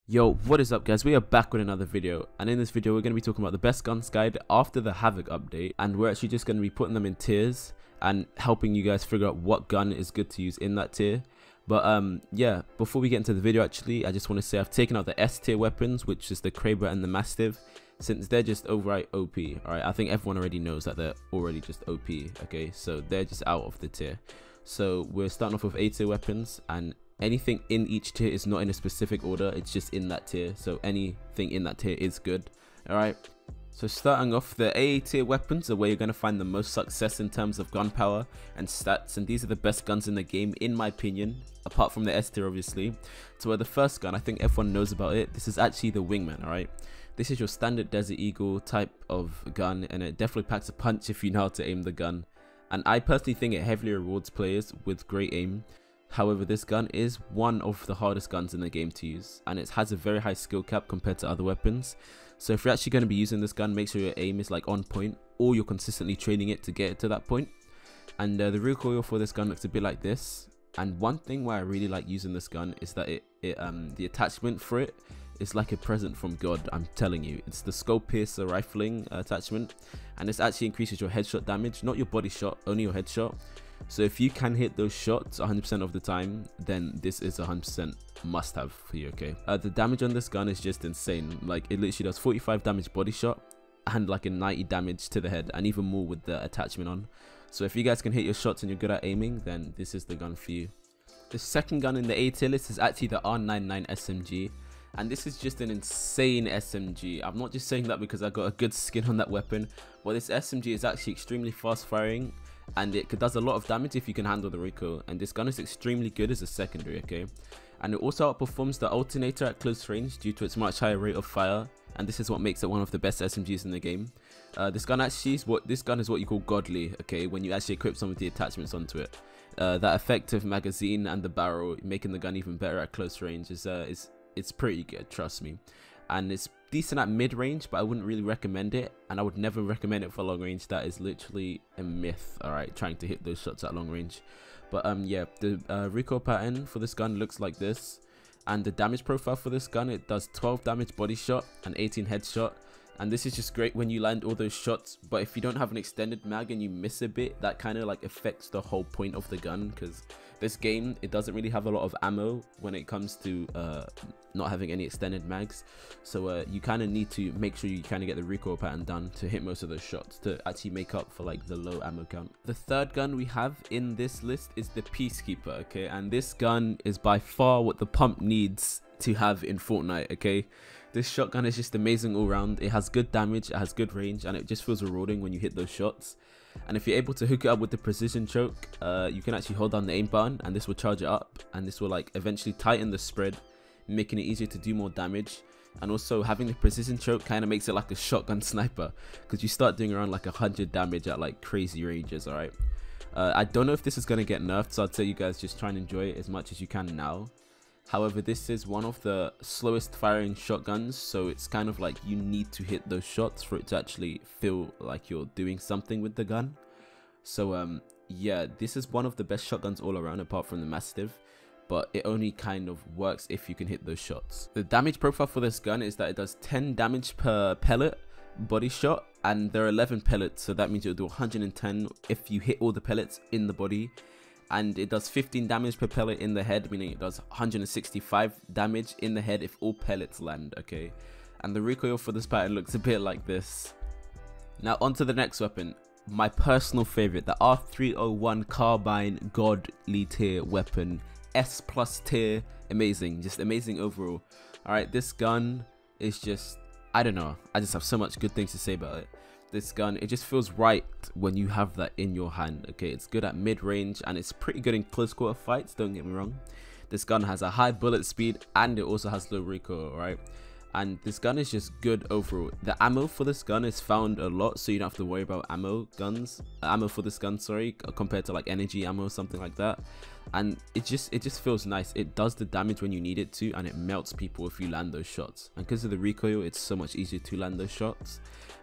Yo, what is up guys? We are back with another video, and in this video we're going to be talking about the best guns guide after the Havoc update, and we're actually just going to be putting them in tiers and helping you guys figure out what gun is good to use in that tier. But yeah, before we get into the video, actually I just want to say I've taken out the S tier weapons, which is the Kraber and the Mastiff, since they're just outright OP. Alright, I think everyone already knows that they're already just OP, okay, so they're just out of the tier. So we're starting off with A tier weapons, and anything in each tier is not in a specific order, it's just in that tier, so anything in that tier is good. Alright, so starting off, the AA tier weapons are where you're going to find the most success in terms of gun power and stats, and these are the best guns in the game in my opinion, apart from the S tier obviously. So where the first gun, I think everyone knows about it, this is actually the Wingman. Alright, this is your standard Desert Eagle type of gun, and it definitely packs a punch if you know how to aim the gun, and I personally think it heavily rewards players with great aim. However, this gun is one of the hardest guns in the game to use, and it has a very high skill cap compared to other weapons. So if you're actually going to be using this gun, make sure your aim is like on point, or you're consistently training it to get it to that point. And the recoil for this gun looks a bit like this. And one thing why I really like using this gun is that the attachment for it is like a present from God. I'm telling you, it's the skull piercer rifling attachment, and this actually increases your headshot damage, not your body shot, only your headshot. So if you can hit those shots 100% of the time, then this is 100% must have for you, okay? The damage on this gun is just insane. Like, it literally does 45 damage body shot and like a 90 damage to the head, and even more with the attachment on. So if you guys can hit your shots and you're good at aiming, then this is the gun for you. The second gun in the A tier list is actually the R99 SMG, and this is just an insane SMG. I'm not just saying that because I got a good skin on that weapon, but this SMG is actually extremely fast firing, and it does a lot of damage if you can handle the recoil, and this gun is extremely good as a secondary, okay? And it also outperforms the alternator at close range due to its much higher rate of fire, and this is what makes it one of the best SMGs in the game. This gun is what you call godly, okay, when you actually equip some of the attachments onto it. That effective magazine and the barrel, making the gun even better at close range, it's pretty good, trust me. And it's decent at mid-range, but I wouldn't really recommend it, and I would never recommend it for long range. That is literally a myth, alright, trying to hit those shots at long range. But yeah, the recoil pattern for this gun looks like this, and the damage profile for this gun, it does 12 damage body shot and 18 headshot, and this is just great when you land all those shots. But if you don't have an extended mag and you miss a bit, that kind of like affects the whole point of the gun, because this game, it doesn't really have a lot of ammo when it comes to not having any extended mags. So you kind of need to make sure you kind of get the recoil pattern done to hit most of those shots to actually make up for like the low ammo count. The third gun we have in this list is the Peacekeeper, okay, and this gun is by far what the pump needs to have in Fortnite, okay? This shotgun is just amazing all round. It has good damage, it has good range, and it just feels rewarding when you hit those shots. And if you're able to hook it up with the precision choke, you can actually hold down the aim button, and this will charge it up, and this will like eventually tighten the spread, making it easier to do more damage. And also having the precision choke kind of makes it like a shotgun sniper, because you start doing around like 100 damage at like crazy ranges. Alright, I don't know if this is going to get nerfed, so I'd say you guys just try and enjoy it as much as you can now. However, this is one of the slowest firing shotguns, so it's kind of like you need to hit those shots for it to actually feel like you're doing something with the gun. So yeah, this is one of the best shotguns all around apart from the Mastiff, but it only kind of works if you can hit those shots. The damage profile for this gun is that it does 10 damage per pellet body shot, and there are 11 pellets, so that means it'll do 110 if you hit all the pellets in the body. And it does 15 damage per pellet in the head, meaning it does 165 damage in the head if all pellets land, okay? And the recoil for this pattern looks a bit like this. Now onto the next weapon, my personal favorite, the R301 carbine godly tier weapon, S+ tier, amazing, just amazing overall. Alright, this gun is just, I don't know, I just have so much good things to say about it. This gun, it just feels right when you have that in your hand, okay? It's good at mid-range, and it's pretty good in close quarter fights, don't get me wrong. This gun has a high bullet speed, and it also has low recoil, right? And this gun is just good overall. The ammo for this gun is found a lot, so you don't have to worry about ammo for this gun, sorry, compared to like energy ammo or something like that. and it just feels nice. It does the damage when you need it to, and it melts people if you land those shots. And because of the recoil, it's so much easier to land those shots.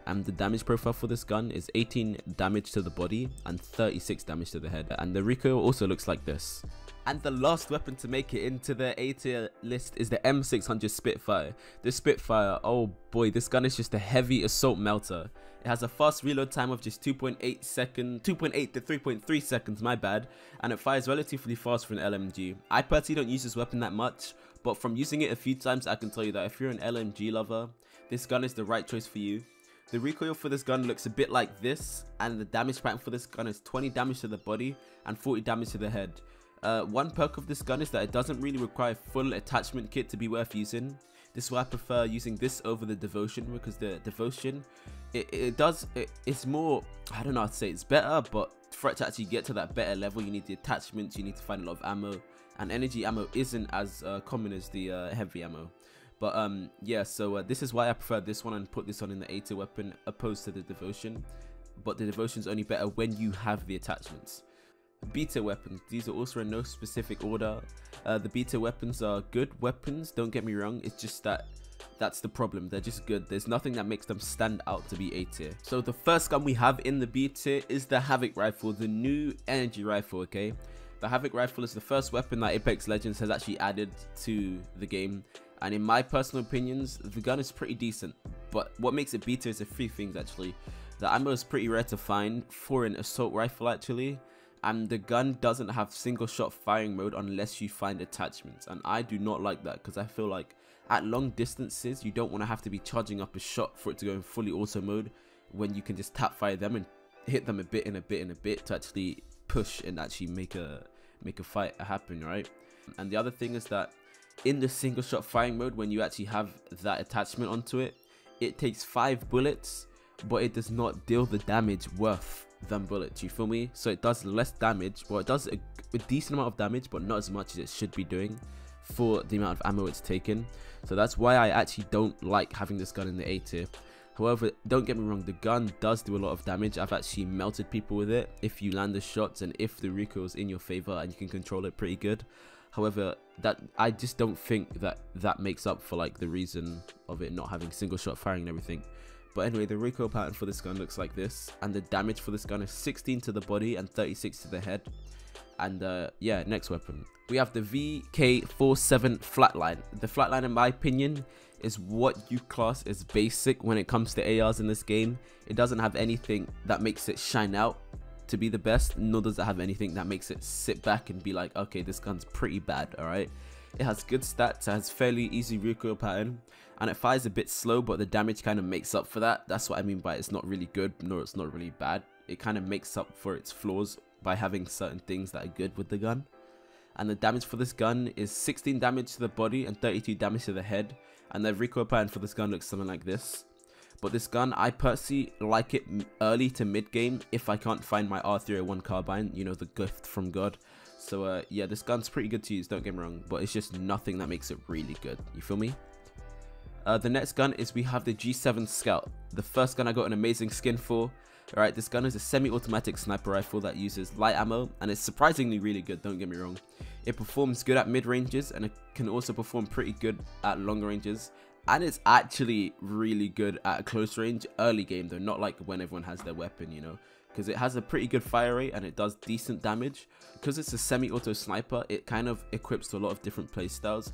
And the damage profile for this gun is 18 damage to the body and 36 damage to the head. And the recoil also looks like this. And the last weapon to make it into the A tier list is the M600 Spitfire. This Spitfire, oh boy, this gun is just a heavy assault melter. It has a fast reload time of just 2.8 to 3.3 seconds, my bad, and it fires relatively fast for an LMG. I personally don't use this weapon that much, but from using it a few times, I can tell you that if you're an LMG lover, this gun is the right choice for you. The recoil for this gun looks a bit like this, and the damage pattern for this gun is 20 damage to the body and 40 damage to the head. One perk of this gun is that it doesn't really require full attachment kit to be worth using. This is why I prefer using this over the Devotion, because the Devotion, it's more, I don't know how to say it's better, but for it to actually get to that better level, you need the attachments, you need to find a lot of ammo, and energy ammo isn't as common as the heavy ammo. But yeah, so this is why I prefer this one and put this on in the A tier weapon opposed to the Devotion. But the Devotion's only better when you have the attachments. B tier weapons, these are also in no specific order. The B tier weapons are good weapons, don't get me wrong, it's just that that's the problem, they're just good. There's nothing that makes them stand out to be A tier. So the first gun we have in the B tier is the Havoc rifle, the new energy rifle, okay? The Havoc rifle is the first weapon that Apex Legends has actually added to the game, and in my personal opinions, the gun is pretty decent. But what makes it B tier is a few things actually. The ammo is pretty rare to find for an assault rifle actually, and the gun doesn't have single shot firing mode unless you find attachments, and I do not like that because I feel like at long distances you don't want to have to be charging up a shot for it to go in fully auto mode when you can just tap fire them and hit them a bit to actually push and actually make a fight happen, right? And the other thing is that in the single shot firing mode, when you actually have that attachment onto it, it takes 5 bullets, but it does not deal the damage worth them bullets, you feel me? So it does less damage, well, it does a decent amount of damage, but not as much as it should be doing for the amount of ammo it's taken. So that's why I actually don't like having this gun in the A tier. However, don't get me wrong, the gun does do a lot of damage. I've actually melted people with it if you land the shots and if the recoil is in your favor and you can control it pretty good. However, that I just don't think that makes up for like the reason of it not having single shot firing and everything. But anyway, the recoil pattern for this gun looks like this, and the damage for this gun is 16 to the body and 36 to the head. And yeah, next weapon, we have the VK47 Flatline. The Flatline, in my opinion, is what you class as basic when it comes to ARs in this game. It doesn't have anything that makes it shine out to be the best, nor does it have anything that makes it sit back and be like, okay, this gun's pretty bad, alright? It has good stats, it has fairly easy recoil pattern, and it fires a bit slow, but the damage kind of makes up for that. That's what I mean by it's not really good, nor it's not really bad. It kind of makes up for its flaws by having certain things that are good with the gun. And the damage for this gun is 16 damage to the body and 32 damage to the head. And the recoil pattern for this gun looks something like this. But this gun, I personally like it early to mid game if I can't find my R301 carbine, you know, the gift from God. So yeah, this gun's pretty good to use, don't get me wrong, but it's just nothing that makes it really good, you feel me? The next gun is we have the G7 Scout, the first gun I got an amazing skin for. Alright, this gun is a semi-automatic sniper rifle that uses light ammo, and it's surprisingly really good, don't get me wrong. It performs good at mid ranges, and it can also perform pretty good at long ranges, and it's actually really good at close range early game though, not like when everyone has their weapon, you know, because it has a pretty good fire rate and it does decent damage. Because it's a semi-auto sniper, it kind of equips to a lot of different playstyles,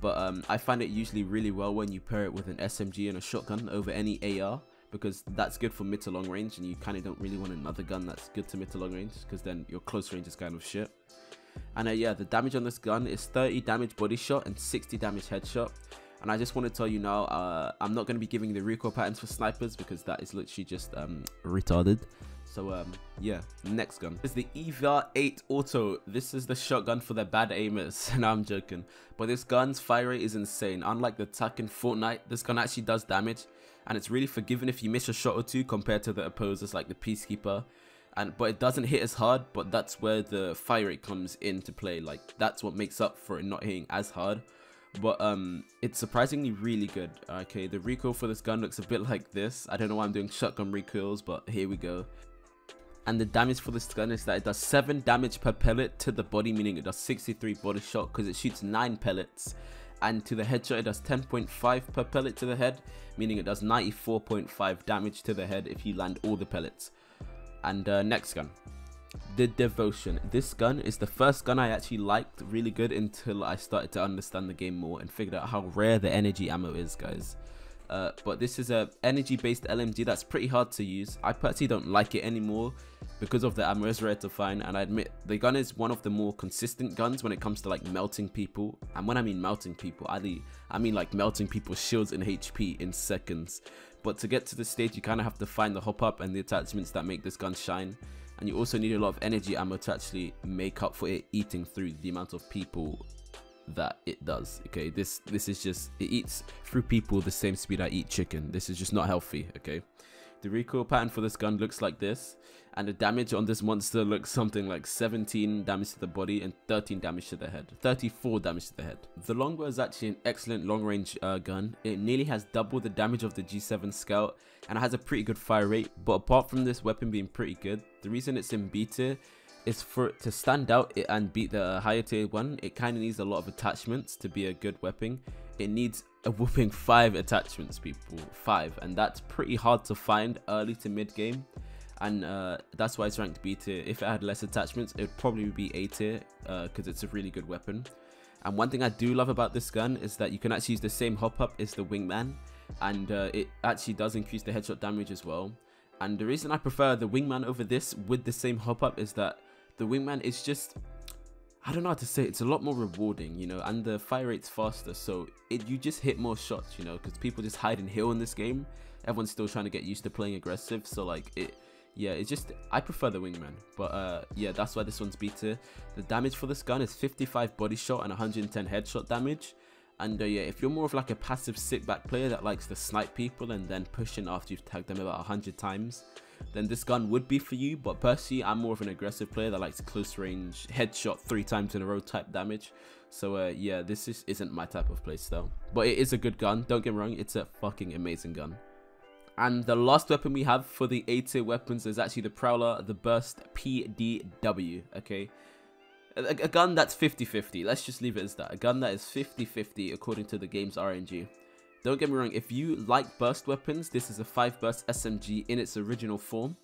but I find it usually really well when you pair it with an SMG and a shotgun over any AR, because that's good for mid to long range, and you kind of don't really want another gun that's good to mid to long range, because then your close range is kind of shit. And yeah, the damage on this gun is 30 damage body shot and 60 damage headshot. And I just want to tell you now, I'm not going to be giving the recoil patterns for snipers, because that is literally just retarded. So yeah, next gun is the EVAR 8 Auto. This is the shotgun for the bad aimers. No, I'm joking, but this gun's fire rate is insane. Unlike the TAC in Fortnite, this gun actually does damage, and it's really forgiving if you miss a shot or two compared to the opposers like the Peacekeeper. But it doesn't hit as hard, but that's where the fire rate comes into play. Like, that's what makes up for it not hitting as hard. But it's surprisingly really good. Okay, the recoil for this gun looks a bit like this. I don't know why I'm doing shotgun recoils, but here we go. And the damage for this gun is that it does 7 damage per pellet to the body, meaning it does 63 body shot because it shoots 9 pellets. And to the headshot it does 10.5 per pellet to the head, meaning it does 94.5 damage to the head if you land all the pellets. And next gun, the Devotion. This gun is the first gun I actually liked really good until I started to understand the game more and figured out how rare the energy ammo is, guys. But this is a energy based LMG that's pretty hard to use. I personally don't like it anymore because of the ammo is rare to find, and I admit the gun is one of the more consistent guns when it comes to like melting people. And when I mean melting people, I mean like melting people's shields and HP in seconds. But to get to this stage you kind of have to find the hop up and the attachments that make this gun shine, and you also need a lot of energy ammo to actually make up for it eating through the amount of people that it does. Okay, this is just, it eats through people the same speed I eat chicken. This is just not healthy. Okay, the recoil pattern for this gun looks like this, and the damage on this monster looks something like 17 damage to the body and 13 damage to the head, 34 damage to the head. The longbow is actually an excellent long range gun. It nearly has double the damage of the G7 Scout and it has a pretty good fire rate. But apart from this weapon being pretty good, the reason it's in B tier is for it to stand out and beat the higher tier one. It kind of needs a lot of attachments to be a good weapon. It needs a whooping 5 attachments, people, 5, and that's pretty hard to find early to mid game, and that's why it's ranked B tier. If it had less attachments it would probably be A tier because it's a really good weapon. And one thing I do love about this gun is that you can actually use the same hop up as the Wingman, and it actually does increase the headshot damage as well. And the reason I prefer the Wingman over this with the same hop up is that the Wingman is just, I don't know how to say it, it's a lot more rewarding, you know, and the fire rate's faster, so you just hit more shots, you know, because people just hide and heal in this game. Everyone's still trying to get used to playing aggressive, so like it's just, I prefer the Wingman. But yeah, that's why this one's B tier. The damage for this gun is 55 body shot and 110 headshot damage. And yeah, if you're more of like a passive sit back player that likes to snipe people and then push in after you've tagged them about 100 times, then this gun would be for you. But personally, I'm more of an aggressive player that likes close range headshot 3 times in a row type damage. So yeah, this isn't my type of playstyle, but it is a good gun, don't get me wrong, it's a fucking amazing gun. And the last weapon we have for the A tier weapons is actually the Prowler, the Burst PDW. Okay, a gun that's 50-50, let's just leave it as that. A gun that is 50-50 according to the game's RNG. Don't get me wrong, if you like burst weapons, this is a 5 burst SMG in its original form.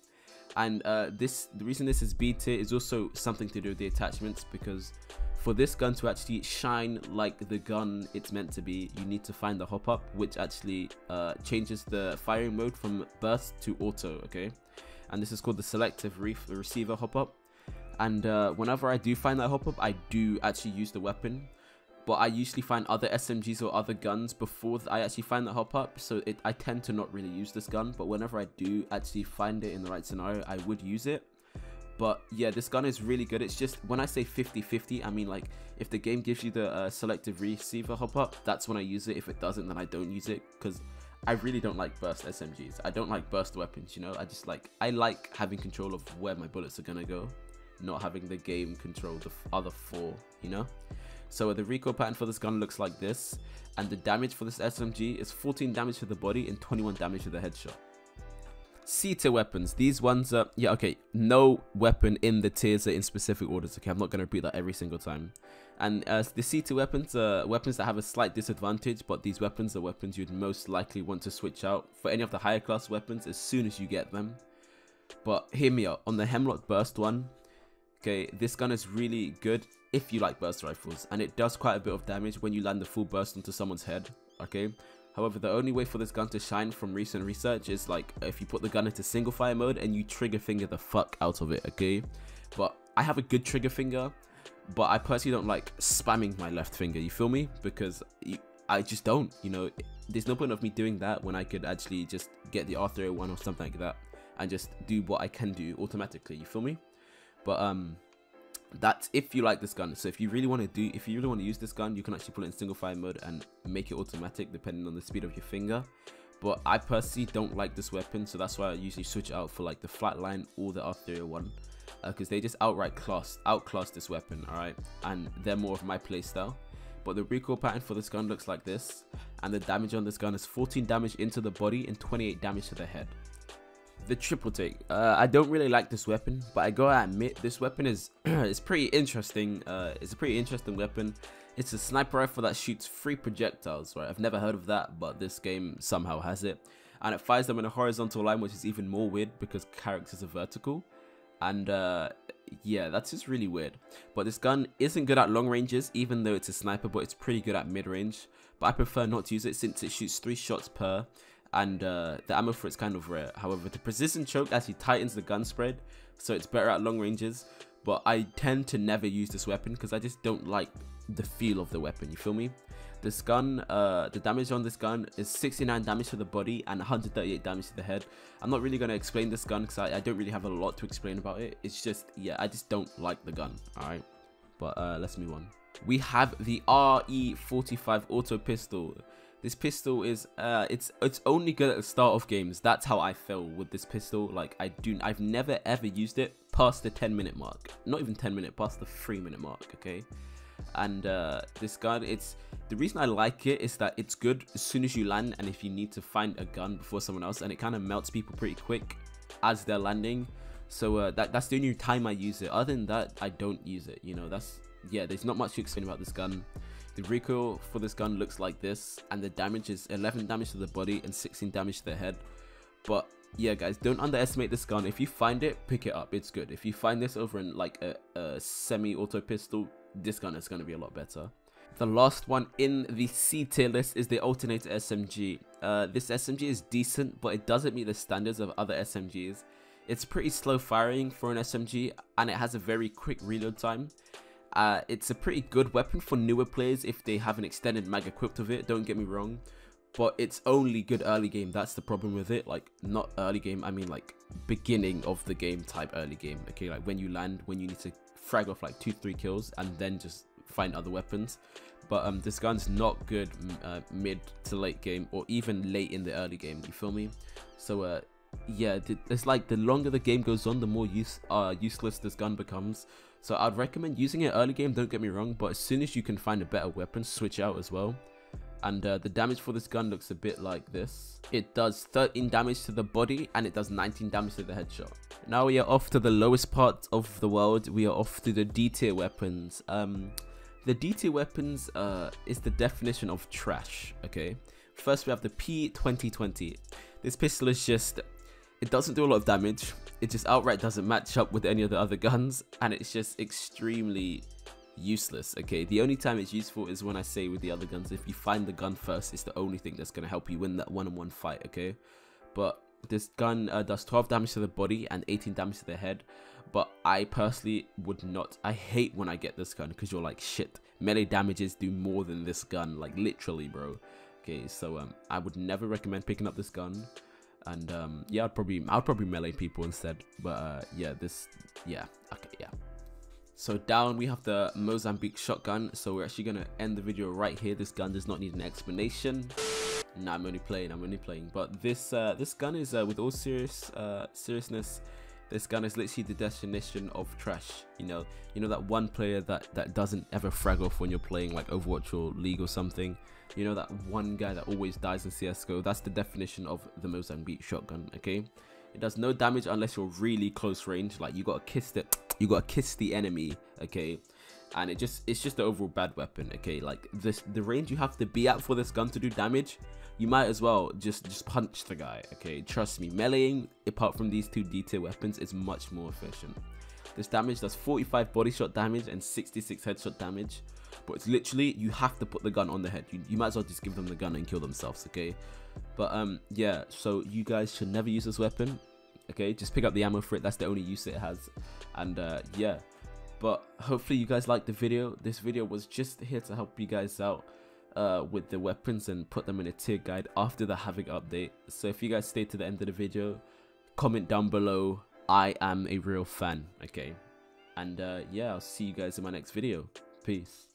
And the reason this is B tier is also something to do with the attachments, because for this gun to actually shine like the gun it's meant to be, you need to find the hop up, which actually changes the firing mode from burst to auto. Okay, and this is called the selective receiver hop up. And whenever I do find that hop up, I do actually use the weapon. But I usually find other SMGs or other guns before I actually find the hop up, so I tend to not really use this gun. But whenever I do actually find it in the right scenario, I would use it. But yeah, this gun is really good. It's just, when I say 50-50, I mean like if the game gives you the selective receiver hop up, that's when I use it. If it doesn't, then I don't use it, because I really don't like burst SMGs. I don't like burst weapons, you know. I like having control of where my bullets are gonna go, not having the game control the other 4, you know. So the recoil pattern for this gun looks like this, and the damage for this SMG is 14 damage to the body and 21 damage to the headshot. C tier weapons, these ones are, yeah, okay, no weapon in the tiers are in specific orders. Okay, I'm not going to repeat that every single time. And the C tier weapons are weapons that have a slight disadvantage, but these weapons are weapons you'd most likely want to switch out for any of the higher class weapons as soon as you get them. But hear me out, on the Hemlock Burst one, okay, this gun is really good if you like burst rifles, and it does quite a bit of damage when you land the full burst onto someone's head. Okay, however, the only way for this gun to shine from recent research is like if you put the gun into single fire mode and you trigger finger the fuck out of it. Okay, but I have a good trigger finger, but I personally don't like spamming my left finger, you feel me? Because I just don't, you know, there's no point of me doing that when I could actually just get the R301 or something like that and just do what I can do automatically, you feel me? But that's if you like this gun. So if you really want to use this gun, you can actually put it in single fire mode and make it automatic depending on the speed of your finger. But I personally don't like this weapon, so that's why I usually switch out for like the flatline or the R301, because they just outclass this weapon, alright, and they're more of my playstyle. But the recoil pattern for this gun looks like this, and the damage on this gun is 14 damage into the body and 28 damage to the head. The triple take. I don't really like this weapon, but I gotta admit this weapon is it's pretty interesting. It's a pretty interesting weapon. It's a sniper rifle that shoots 3 projectiles, right? I've never heard of that, but this game somehow has it. And it fires them in a horizontal line, which is even more weird because characters are vertical. And yeah, that's just really weird. But this gun isn't good at long ranges, even though it's a sniper, but it's pretty good at mid range. But I prefer not to use it since it shoots 3 shots per. And the ammo for it's kind of rare. However, the precision choke actually tightens the gun spread, so it's better at long ranges. But I tend to never use this weapon because I just don't like the feel of the weapon, you feel me? This gun, the damage on this gun is 69 damage to the body and 138 damage to the head. I'm not really going to explain this gun because I don't really have a lot to explain about it. It's just, yeah, I just don't like the gun, alright? But let's move on. We have the RE45 auto pistol. This pistol is it's only good at the start of games. That's how I feel with this pistol. Like I've never ever used it past the 10-minute mark. Not even 10-minute, past the 3-minute mark, okay? And this gun, the reason I like it is that it's good as soon as you land, and if you need to find a gun before someone else, and it kind of melts people pretty quick as they're landing. So that's the only time I use it. Other than that, I don't use it, you know. Yeah, there's not much to explain about this gun. The recoil for this gun looks like this, and the damage is 11 damage to the body and 16 damage to the head. But yeah, guys, don't underestimate this gun. If you find it, pick it up. It's good. If you find this over in like a semi-auto pistol, this gun is going to be a lot better. The last one in the C tier list is the alternator SMG. This SMG is decent, but it doesn't meet the standards of other SMGs. It's pretty slow firing for an SMG, and it has a very quick reload time. It's a pretty good weapon for newer players if they have an extended mag equipped with it, don't get me wrong. But it's only good early game, that's the problem with it. Like, not early game, I mean like beginning of the game type early game. Okay, like when you land, when you need to frag off like 2-3 kills and then just find other weapons. But this gun's not good mid to late game, or even late in the early game, you feel me? So yeah, it's like the longer the game goes on, the more useless this gun becomes. So I'd recommend using it early game, don't get me wrong, but as soon as you can find a better weapon, switch out as well. And the damage for this gun looks a bit like this. It does 13 damage to the body and it does 19 damage to the headshot. Now we are off to the lowest part of the world. We are off to the D tier weapons. The D tier weapons is the definition of trash, okay? First we have the P2020. This pistol is just, it doesn't do a lot of damage. It just outright doesn't match up with any of the other guns, and it's just extremely useless, okay? The only time it's useful is when I say with the other guns, if you find the gun first, it's the only thing that's going to help you win that one-on-one fight, okay? But this gun does 12 damage to the body and 18 damage to the head, but I personally would not. I hate when I get this gun because you're like, shit, melee damages do more than this gun, like literally, bro. Okay, so I would never recommend picking up this gun. And yeah, I'd probably melee people instead. But yeah, okay, yeah. So down we have the Mozambique shotgun. So we're actually gonna end the video right here. This gun does not need an explanation. Nah, I'm only playing. But this gun is with all seriousness, this gun is literally the definition of trash. You know that one player that doesn't ever frag off when you're playing like Overwatch or League or something. You know that one guy that always dies in CSGO. That's the definition of the Mozambique shotgun, okay? It does no damage unless you're really close range. Like you gotta kiss the enemy, okay? And it's just the overall bad weapon, okay? Like the range you have to be at for this gun to do damage, you might as well just punch the guy, okay? Trust me, meleeing apart from these two D tier weapons is much more efficient. This damage does 45 body shot damage and 66 headshot damage. But it's literally, you have to put the gun on the head. You might as well just give them the gun and kill themselves, okay? But yeah, so you guys should never use this weapon, okay? Just pick up the ammo for it. That's the only use it has. And yeah, but hopefully you guys liked the video. This video was just here to help you guys out with the weapons and put them in a tier guide after the Havoc update. So if you guys stay to the end of the video, comment down below, I am a real fan, okay? And yeah, I'll see you guys in my next video. Peace.